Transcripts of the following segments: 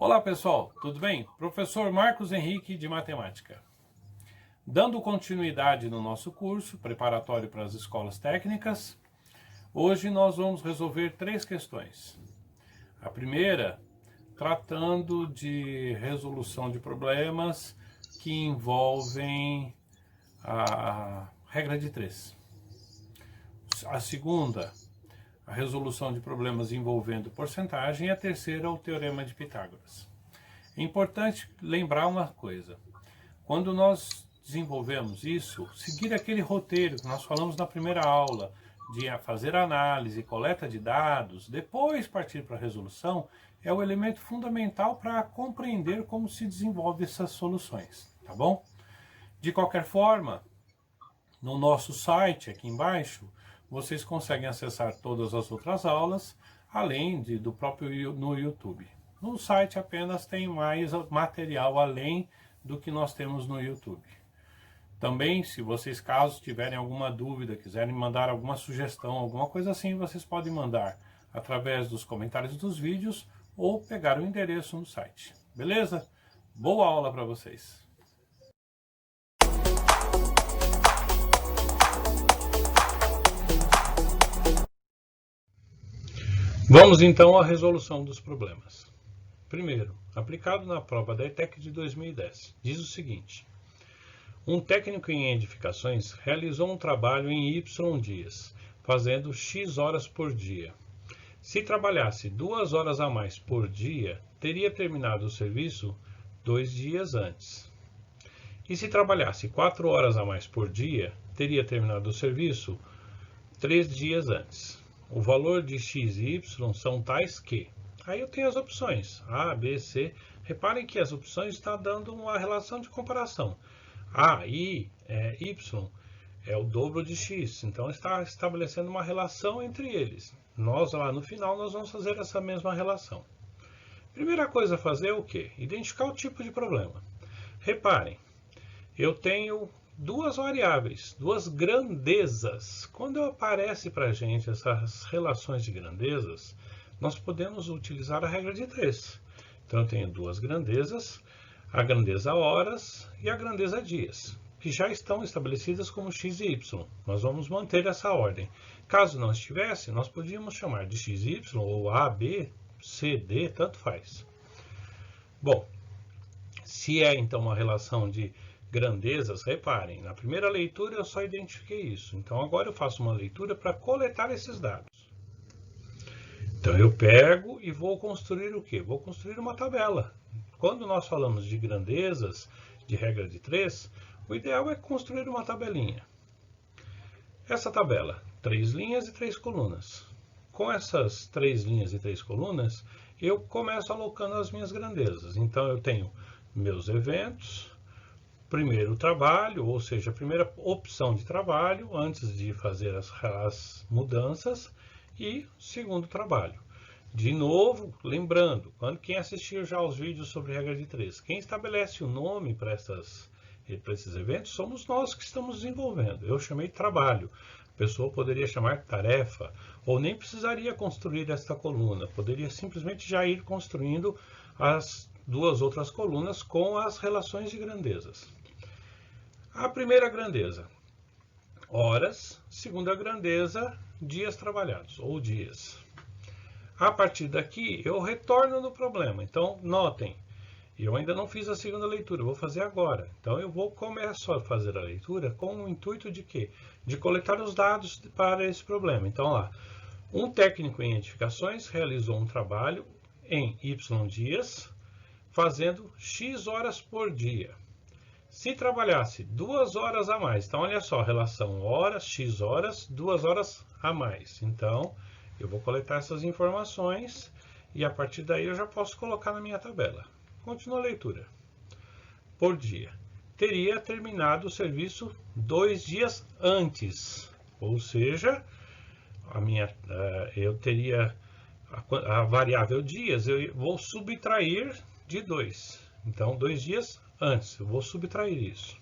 Olá pessoal, tudo bem? Professor Marcos Henrique de Matemática. Dando continuidade no nosso curso preparatório para as escolas técnicas, hoje nós vamos resolver 3 questões. A primeira, tratando de resolução de problemas que envolvem a regra de 3. A segunda, a resolução de problemas envolvendo porcentagem, e a terceira, o Teorema de Pitágoras. É importante lembrar uma coisa: quando nós desenvolvemos isso, seguir aquele roteiro que nós falamos na primeira aula, de fazer análise, coleta de dados, depois partir para a resolução, é o elemento fundamental para compreender como se desenvolvem essas soluções, tá bom? De qualquer forma, no nosso site aqui embaixo, vocês conseguem acessar todas as outras aulas, além do próprio no YouTube. No site apenas tem mais material além do que nós temos no YouTube. Também, se vocês, caso tiverem alguma dúvida, quiserem mandar alguma sugestão, alguma coisa assim, vocês podem mandar através dos comentários dos vídeos ou pegar o endereço no site. Beleza? Boa aula para vocês! Vamos então à resolução dos problemas. Primeiro, aplicado na prova da ETEC de 2010, diz o seguinte: um técnico em edificações realizou um trabalho em Y dias, fazendo X horas por dia. Se trabalhasse 2 horas a mais por dia, teria terminado o serviço 2 dias antes. E se trabalhasse 4 horas a mais por dia, teria terminado o serviço 3 dias antes. O valor de x e y são tais que... Aí eu tenho as opções, A, B, C. Reparem que as opções estão dando uma relação de comparação. A, I, Y é o dobro de x, então está estabelecendo uma relação entre eles. Nós lá no final nós vamos fazer essa mesma relação. Primeira coisa a fazer é o quê? Identificar o tipo de problema. Reparem, eu tenho 2 variáveis, 2 grandezas. Quando aparece para a gente essas relações de grandezas, nós podemos utilizar a regra de 3. Então eu tenho 2 grandezas, a grandeza horas e a grandeza dias, que já estão estabelecidas como x e y. Nós vamos manter essa ordem. Caso não estivesse, nós podíamos chamar de x e y, ou A, B, C, D, tanto faz. Bom, se é então uma relação de grandezas, reparem, na primeira leitura eu só identifiquei isso. Então agora eu faço uma leitura para coletar esses dados. Então eu pego e vou construir o quê? Vou construir uma tabela. Quando nós falamos de grandezas, de regra de 3, o ideal é construir uma tabelinha. Essa tabela, 3 linhas e 3 colunas. Com essas 3 linhas e 3 colunas, eu começo alocando as minhas grandezas. Então eu tenho meus eventos, primeiro trabalho, ou seja, a primeira opção de trabalho, antes de fazer as mudanças, e segundo trabalho. De novo, lembrando, quem assistiu já aos vídeos sobre regra de 3, quem estabelece o nome para esses eventos somos nós que estamos desenvolvendo. Eu chamei trabalho. A pessoa poderia chamar tarefa, ou nem precisaria construir esta coluna, poderia simplesmente já ir construindo as 2 outras colunas com as relações de grandezas. A primeira grandeza, horas. Segunda grandeza, dias trabalhados, ou dias. A partir daqui, eu retorno no problema. Então, notem, eu ainda não fiz a segunda leitura, vou fazer agora. Então, eu vou começar a fazer a leitura com o intuito de quê? De coletar os dados para esse problema. Então, lá, um técnico em edificações realizou um trabalho em Y dias, fazendo X horas por dia. Se trabalhasse 2 horas a mais, então olha só, relação horas, X horas, 2 horas a mais. Então, eu vou coletar essas informações e a partir daí eu já posso colocar na minha tabela. Continua a leitura. Por dia. Teria terminado o serviço 2 dias antes. Ou seja, eu teria a variável dias, eu vou subtrair de 2. Então, 2 dias antes, eu vou subtrair isso.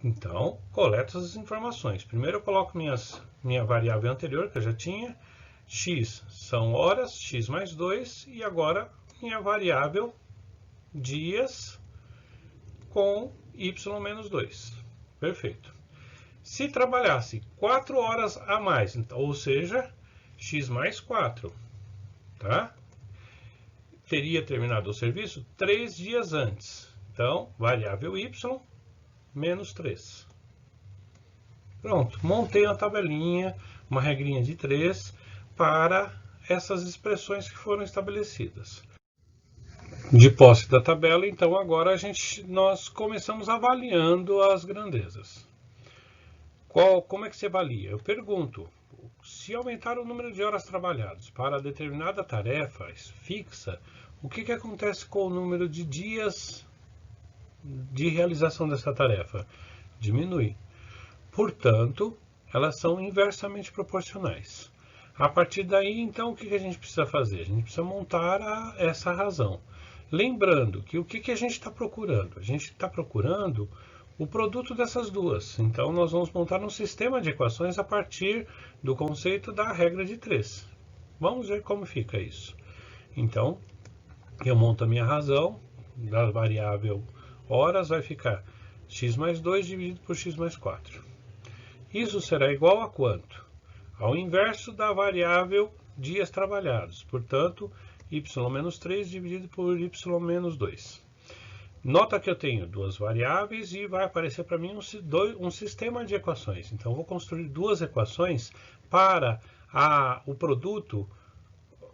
Então, coleto essas informações. Primeiro eu coloco minha variável anterior, que eu já tinha. X são horas, x mais 2, e agora minha variável dias com y menos 2. Perfeito. Se trabalhasse 4 horas a mais, então, ou seja, x mais 4, tá? Teria terminado o serviço 3 dias antes. Então, variável y menos 3. Pronto, montei uma tabelinha, uma regrinha de 3 para essas expressões que foram estabelecidas. De posse da tabela, então agora nós começamos avaliando as grandezas. Como é que se avalia? Eu pergunto, se aumentar o número de horas trabalhadas para determinada tarefa fixa, o que acontece com o número de dias de realização dessa tarefa? Diminui. Portanto, elas são inversamente proporcionais. A partir daí, então, o que a gente precisa fazer? A gente precisa montar essa razão. Lembrando que o que a gente está procurando? A gente está procurando o produto dessas duas. Então, nós vamos montar um sistema de equações a partir do conceito da regra de 3. Vamos ver como fica isso. Então, eu monto a minha razão da variável horas, vai ficar x mais 2 dividido por x mais 4. Isso será igual a quanto? Ao inverso da variável dias trabalhados. Portanto, y menos 3 dividido por y menos 2. Nota que eu tenho duas variáveis e vai aparecer para mim um sistema de equações. Então, eu vou construir duas equações para o produto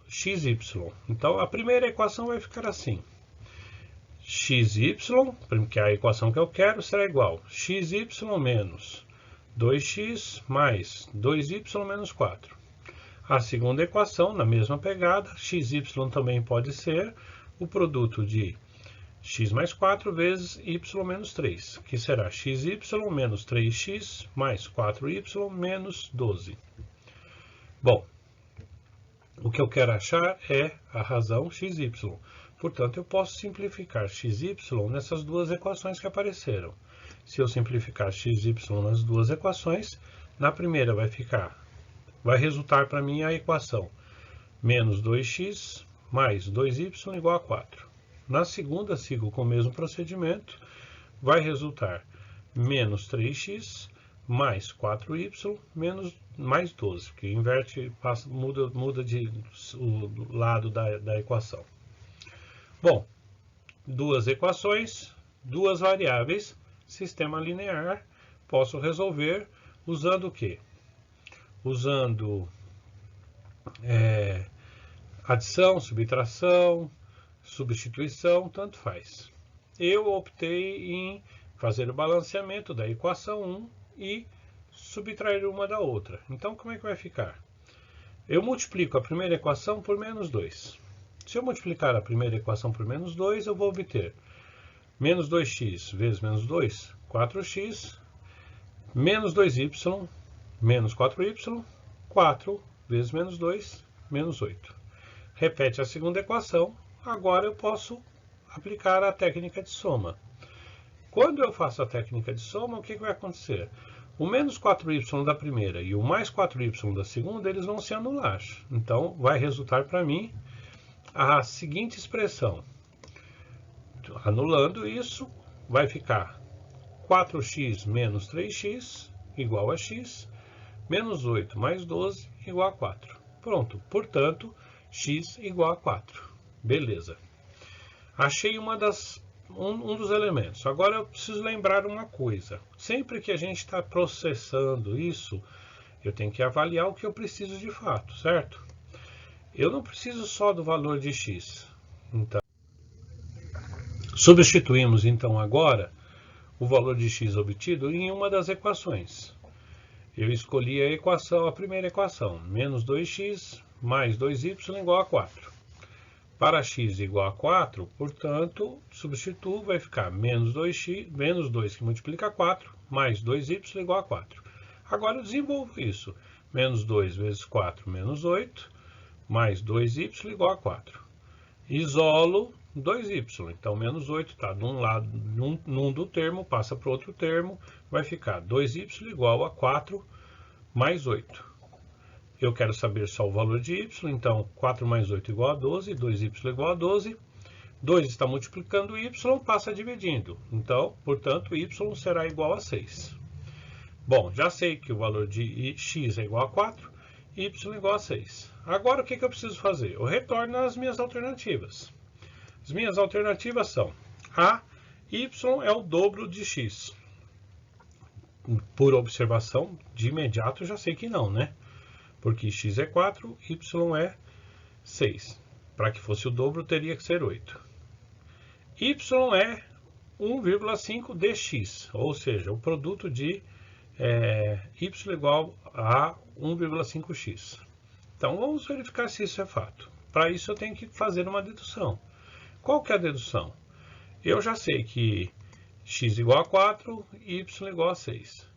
xy. Então, a primeira equação vai ficar assim. xy, que é a equação que eu quero, será igual a xy menos 2x mais 2y menos 4. A segunda equação, na mesma pegada, xy também pode ser o produto de x mais 4 vezes y menos 3, que será xy menos 3x mais 4y menos 12. Bom, o que eu quero achar é a razão xy. Portanto, eu posso simplificar xy nessas duas equações que apareceram. Se eu simplificar xy nas duas equações, na primeira vai resultar para mim a equação menos 2x mais 2y igual a 4. Na segunda, sigo com o mesmo procedimento, vai resultar menos 3x mais 4y mais 12, que inverte, muda o lado da equação. Bom, duas equações, duas variáveis, sistema linear, posso resolver usando o quê? Usando adição, subtração, substituição, tanto faz. Eu optei em fazer o balanceamento da equação 1 e subtrair uma da outra. Então, como é que vai ficar? Eu multiplico a primeira equação por menos 2. Se eu multiplicar a primeira equação por menos 2, eu vou obter menos 2x vezes menos 2, 4x, menos 2y, menos 4y, 4 vezes menos 2, menos 8. Repete a segunda equação, agora eu posso aplicar a técnica de soma. Quando eu faço a técnica de soma, o que vai acontecer? O menos 4y da primeira e o mais 4y da segunda, eles vão se anular. Então, vai resultar para mim a seguinte expressão. Anulando isso, vai ficar 4x menos 3x igual a x, menos 8 mais 12 igual a 4. Pronto, portanto, x igual a 4. Beleza. Achei um dos elementos. Agora eu preciso lembrar uma coisa. Sempre que a gente está processando isso, eu tenho que avaliar o que eu preciso de fato, certo? Eu não preciso só do valor de x. Então, substituímos então agora o valor de x obtido em uma das equações. Eu escolhi a primeira equação, menos 2x mais 2y igual a 4. Para x igual a 4, portanto, substituo, vai ficar menos 2x, menos 2 que multiplica 4, mais 2y igual a 4. Agora eu desenvolvo isso. Menos 2 vezes 4, menos 8, mais 2y igual a 4. Isolo 2y, então menos 8 está de um lado, num do termo, passa para o outro termo, vai ficar 2y igual a 4 mais 8. eu quero saber só o valor de y, então 4 mais 8 igual a 12, 2y igual a 12. 2 está multiplicando y, passa dividindo. Então, portanto, y será igual a 6. Bom, já sei que o valor de x é igual a 4, y é igual a 6. Agora, o que eu preciso fazer? Eu retorno as minhas alternativas. As minhas alternativas são y é o dobro de x. Por observação, de imediato, já sei que não, né? Porque x é 4, y é 6. Para que fosse o dobro, teria que ser 8. Y é 1,5 dx, ou seja, o produto de y igual a 1,5x. Então, vamos verificar se isso é fato. Para isso, eu tenho que fazer uma dedução. Qual que é a dedução? Eu já sei que x igual a 4, y igual a 6.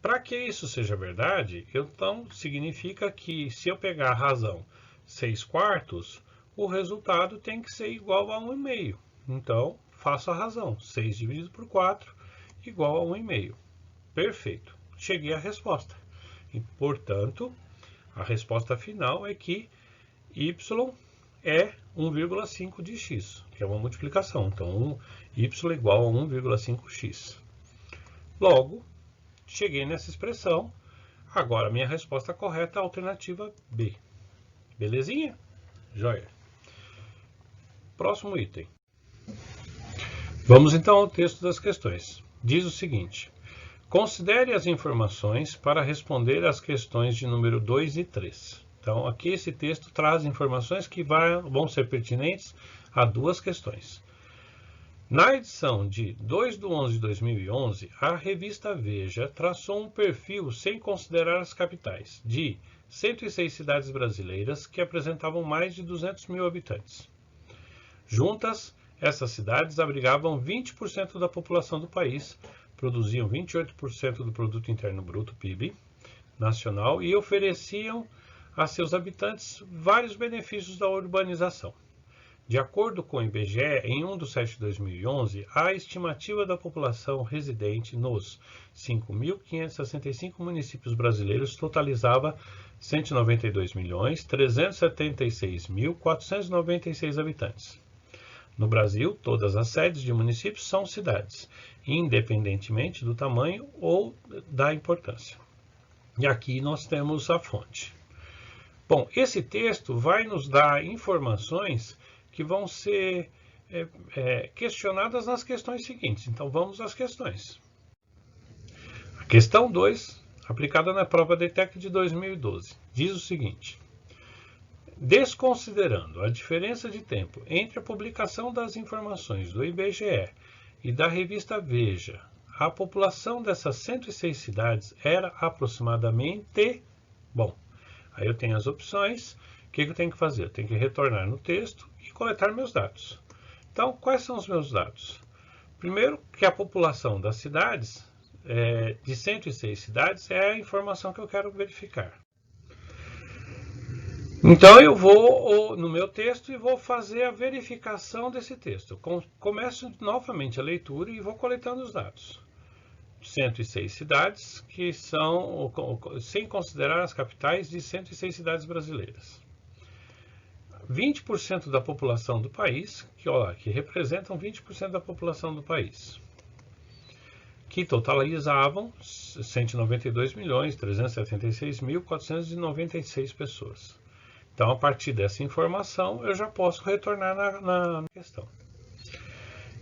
Para que isso seja verdade, então significa que se eu pegar a razão 6/4, o resultado tem que ser igual a 1,5. Então, faço a razão. 6 dividido por 4 igual a 1,5. Perfeito. Cheguei à resposta. E, portanto, a resposta final é que y é 1,5 de x, que é uma multiplicação. Então, y igual a 1,5x. Logo, cheguei nessa expressão. Agora, minha resposta correta é a alternativa B. Belezinha? Joia. Próximo item. Vamos então ao texto das questões. Diz o seguinte: considere as informações para responder às questões de número 2 e 3. Então, aqui esse texto traz informações que vão ser pertinentes a duas questões. Na edição de 2/11/2011, a revista Veja traçou um perfil sem considerar as capitais de 106 cidades brasileiras que apresentavam mais de 200 mil habitantes. Juntas, essas cidades abrigavam 20% da população do país, produziam 28% do Produto Interno Bruto, PIB, nacional, e ofereciam a seus habitantes vários benefícios da urbanização. De acordo com o IBGE, em 1/7/2011, a estimativa da população residente nos 5.565 municípios brasileiros totalizava 192.376.496 habitantes. No Brasil, todas as sedes de municípios são cidades, independentemente do tamanho ou da importância. E aqui nós temos a fonte. Bom, esse texto vai nos dar informações que vão ser questionadas nas questões seguintes. Então, vamos às questões. A questão 2, aplicada na prova da ETEC de 2012, diz o seguinte: desconsiderando a diferença de tempo entre a publicação das informações do IBGE e da revista Veja, a população dessas 106 cidades era aproximadamente... Bom, aí eu tenho as opções. O que eu tenho que fazer? Eu tenho que retornar no texto e coletar meus dados. Então, quais são os meus dados? Primeiro, que a população das cidades, de 106 cidades, é a informação que eu quero verificar. Então, eu vou no meu texto e vou fazer a verificação desse texto. Começo novamente a leitura e vou coletando os dados. 106 cidades, que são, sem considerar as capitais, de 106 cidades brasileiras. 20% da população do país, que representam 20% da população do país, que totalizavam 192.376.496 pessoas. Então, a partir dessa informação, eu já posso retornar na questão.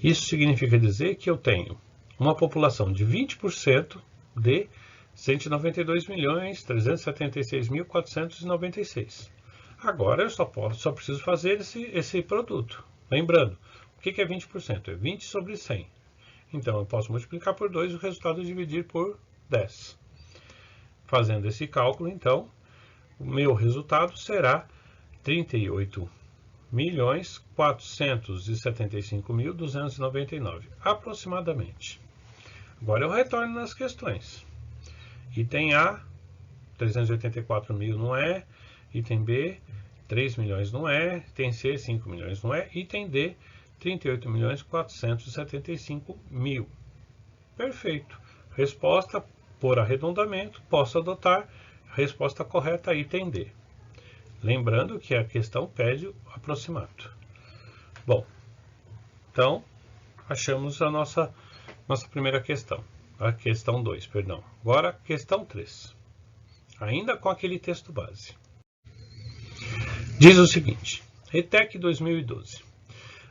Isso significa dizer que eu tenho uma população de 20% de 192.376.496. Agora, eu só preciso fazer esse produto. Lembrando, o que é 20%? É 20 sobre 100. Então, eu posso multiplicar por 2 e o resultado é dividir por 10. Fazendo esse cálculo, então, o meu resultado será 38.475.299, aproximadamente. Agora eu retorno nas questões. Item A, 384 mil não é. Item B, 3 milhões não é. Item C, 5 milhões não é. Item D, 38.475.000. Perfeito. Resposta, por arredondamento, posso adotar Resposta correta, item D. Lembrando que a questão pede o aproximado. Bom, então, achamos a nossa primeira questão. A questão 2, perdão. Agora, questão 3. Ainda com aquele texto base. Diz o seguinte: ETEC 2012.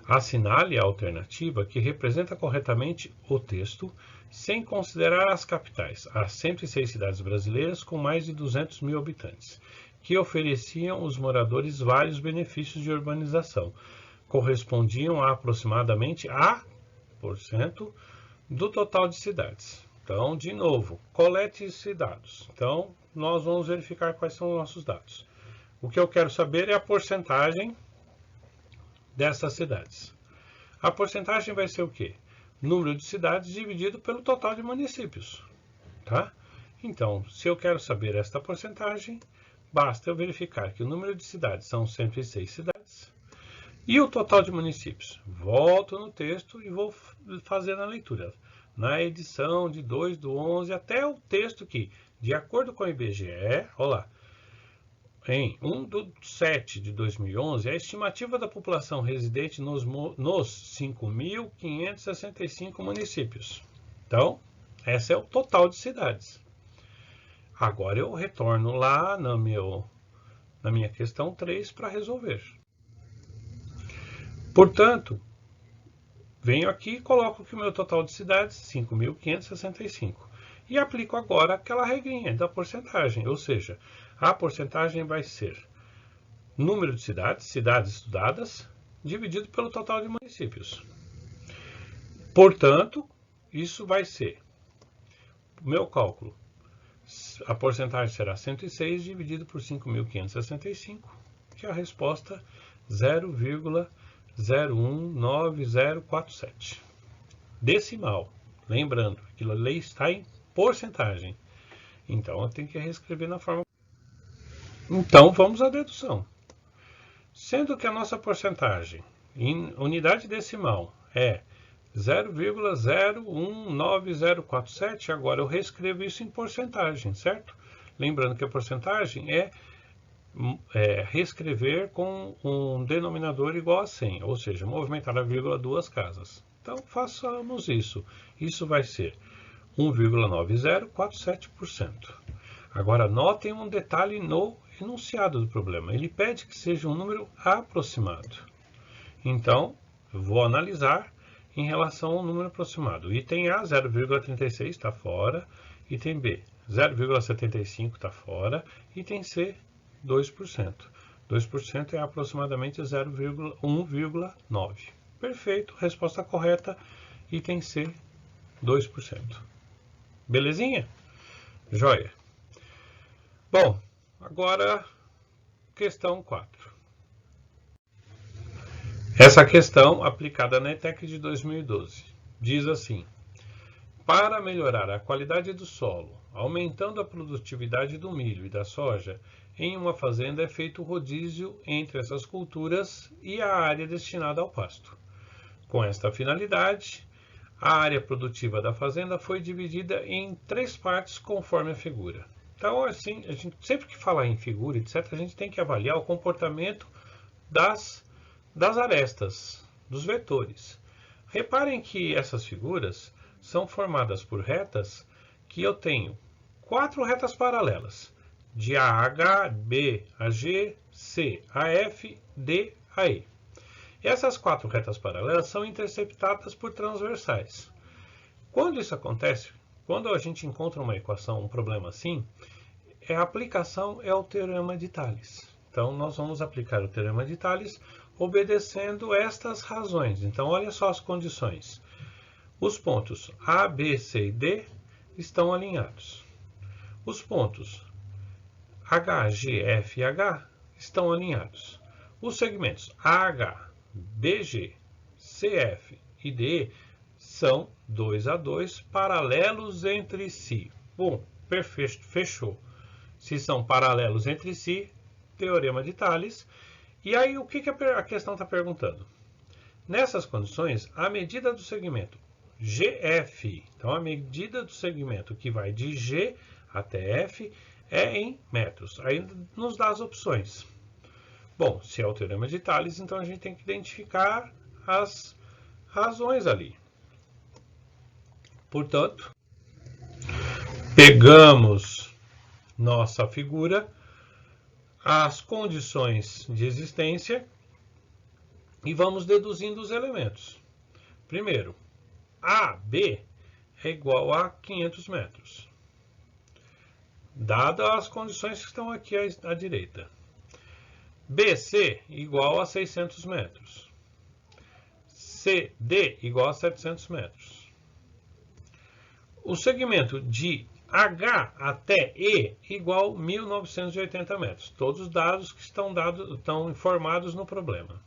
Assinale a alternativa que representa corretamente o texto, sem considerar as capitais, as 106 cidades brasileiras com mais de 200 mil habitantes, que ofereciam aos moradores vários benefícios de urbanização, correspondiam a aproximadamente a % do total de cidades. Então, de novo, colete esses dados. Então, nós vamos verificar quais são os nossos dados. O que eu quero saber é a porcentagem dessas cidades. A porcentagem vai ser o quê? Número de cidades dividido pelo total de municípios. Tá? Então, se eu quero saber esta porcentagem, basta eu verificar que o número de cidades são 106 cidades e o total de municípios. Volto no texto e vou fazer a leitura. Na edição de 2/11 até o texto que, de acordo com o IBGE, olha lá, em 1/7/2011, a estimativa da população residente nos 5.565 municípios. Então, esse é o total de cidades. Agora eu retorno lá na minha questão 3 para resolver. Portanto, venho aqui e coloco que o meu total de cidades é 5.565. E aplico agora aquela regrinha da porcentagem, ou seja, a porcentagem vai ser número de cidades, cidades estudadas, dividido pelo total de municípios. Portanto, isso vai ser, o meu cálculo, a porcentagem será 106 dividido por 5.565, que é a resposta 0,019047. Decimal, lembrando, aquilo ali está em porcentagem. Então, eu tenho que reescrever na forma. Então, vamos à dedução. Sendo que a nossa porcentagem em unidade decimal é 0,019047, agora eu reescrevo isso em porcentagem, certo? Lembrando que a porcentagem é reescrever com um denominador igual a 100, ou seja, movimentar a vírgula duas casas. Então, façamos isso. Isso vai ser 1,9047%. Agora, notem um detalhe no enunciado do problema. Ele pede que seja um número aproximado. Então, eu vou analisar em relação ao número aproximado. Item A, 0,36 está fora. Item B, 0,75 está fora. Item C, 2%. 2% é aproximadamente 1,9. Perfeito, resposta correta. Item C, 2%. Belezinha? Joia. Bom, agora questão 4. Essa questão, aplicada na ETEC de 2012, diz assim: para melhorar a qualidade do solo, aumentando a produtividade do milho e da soja, em uma fazenda é feito rodízio entre essas culturas e a área destinada ao pasto. Com esta finalidade, a área produtiva da fazenda foi dividida em 3 partes conforme a figura. Então, assim, a gente, sempre que falar em figura, etc., a gente tem que avaliar o comportamento das arestas, dos vetores. Reparem que essas figuras são formadas por retas que eu tenho 4 retas paralelas, de AH, B a G, C a F, D a E. Essas 4 retas paralelas são interceptadas por transversais. Quando isso acontece, quando a gente encontra uma equação, um problema assim, a aplicação é o teorema de Tales. Então, nós vamos aplicar o teorema de Tales obedecendo estas razões. Então, olha só as condições. Os pontos A, B, C e D estão alinhados. Os pontos H, G, F e H estão alinhados. Os segmentos AH, BG, CF e DE são 2 a 2 paralelos entre si. Bom, perfeito, fechou. Se são paralelos entre si, teorema de Tales. E aí, o que a questão está perguntando? Nessas condições, a medida do segmento GF, então a medida do segmento que vai de G até F, é em metros. Aí nos dá as opções. Bom, se é o teorema de Tales, então a gente tem que identificar as razões ali. Portanto, pegamos nossa figura, as condições de existência e vamos deduzindo os elementos. Primeiro, AB é igual a 500 metros, dadas as condições que estão aqui à direita. BC igual a 600 metros. CD igual a 700 metros. O segmento de H até E igual a 1980 metros. Todos os dados que estão informados no problema.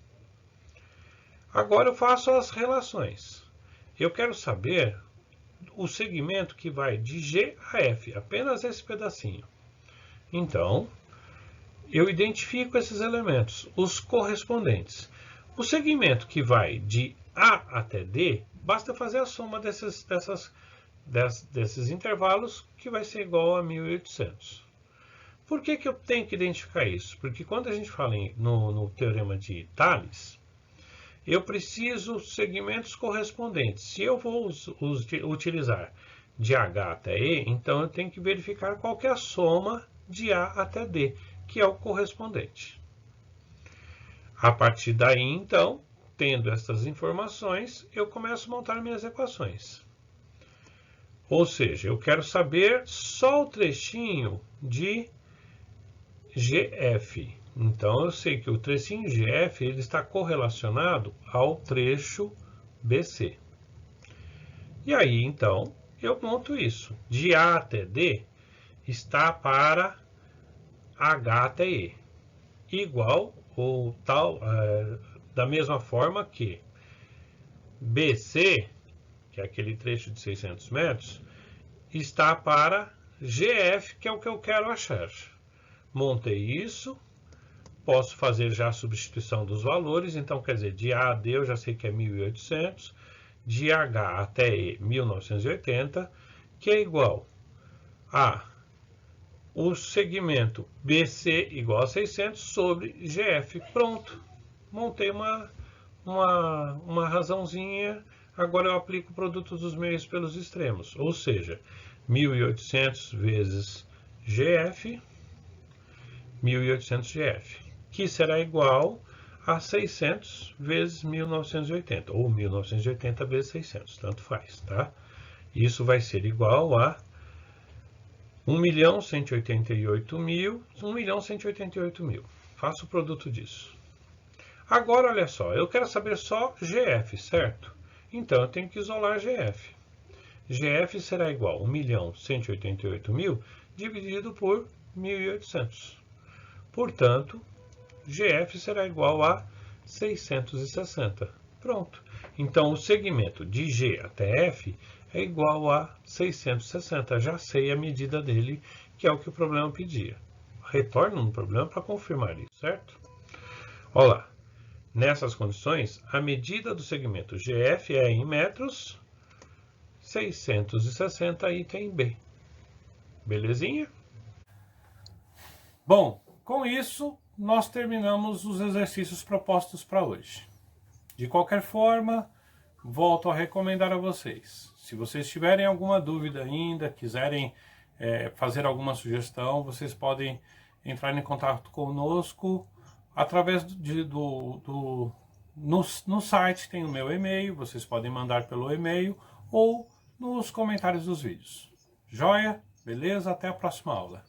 Agora eu faço as relações. Eu quero saber o segmento que vai de G a F, apenas esse pedacinho. Então, eu identifico esses elementos, os correspondentes. O segmento que vai de A até D, basta fazer a soma desses intervalos, que vai ser igual a 1800. Por que eu tenho que identificar isso? Porque quando a gente fala no teorema de Tales, eu preciso segmentos correspondentes. Se eu vou utilizar de H até E, então eu tenho que verificar qual que é a soma de A até D, que é o correspondente. A partir daí, então, tendo essas informações, eu começo a montar minhas equações. Ou seja, eu quero saber só o trechinho de GF. Então, eu sei que o trechinho GF ele está correlacionado ao trecho BC. E aí, então, eu monto isso. De A até D está para H até E. Igual ou tal, da mesma forma que BC, que é aquele trecho de 600 metros, está para GF, que é o que eu quero achar. Montei isso. Posso fazer já a substituição dos valores, então quer dizer, de A a D eu já sei que é 1800, de H até E 1980, que é igual a o segmento BC igual a 600 sobre GF. Pronto, montei uma razãozinha, agora eu aplico o produto dos meios pelos extremos, ou seja, 1800 vezes GF, 1800 GF. Que será igual a 600 vezes 1980, ou 1980 vezes 600, tanto faz, tá? Isso vai ser igual a 1.188.000. Faço o produto disso. Agora, olha só, eu quero saber só GF, certo? Então, eu tenho que isolar GF. GF será igual a 1.188.000 dividido por 1.800. Portanto, GF será igual a 660. Pronto. Então, o segmento de G até F é igual a 660. Já sei a medida dele, que é o que o problema pedia. Retorno no problema para confirmar isso, certo? Olha lá. Nessas condições, a medida do segmento GF é em metros, 660 item B. Belezinha? Bom, com isso, nós terminamos os exercícios propostos para hoje. De qualquer forma, volto a recomendar a vocês. Se vocês tiverem alguma dúvida ainda, quiserem fazer alguma sugestão, vocês podem entrar em contato conosco através no site tem o meu e-mail, vocês podem mandar pelo e-mail ou nos comentários dos vídeos. Joia? Beleza? Até a próxima aula.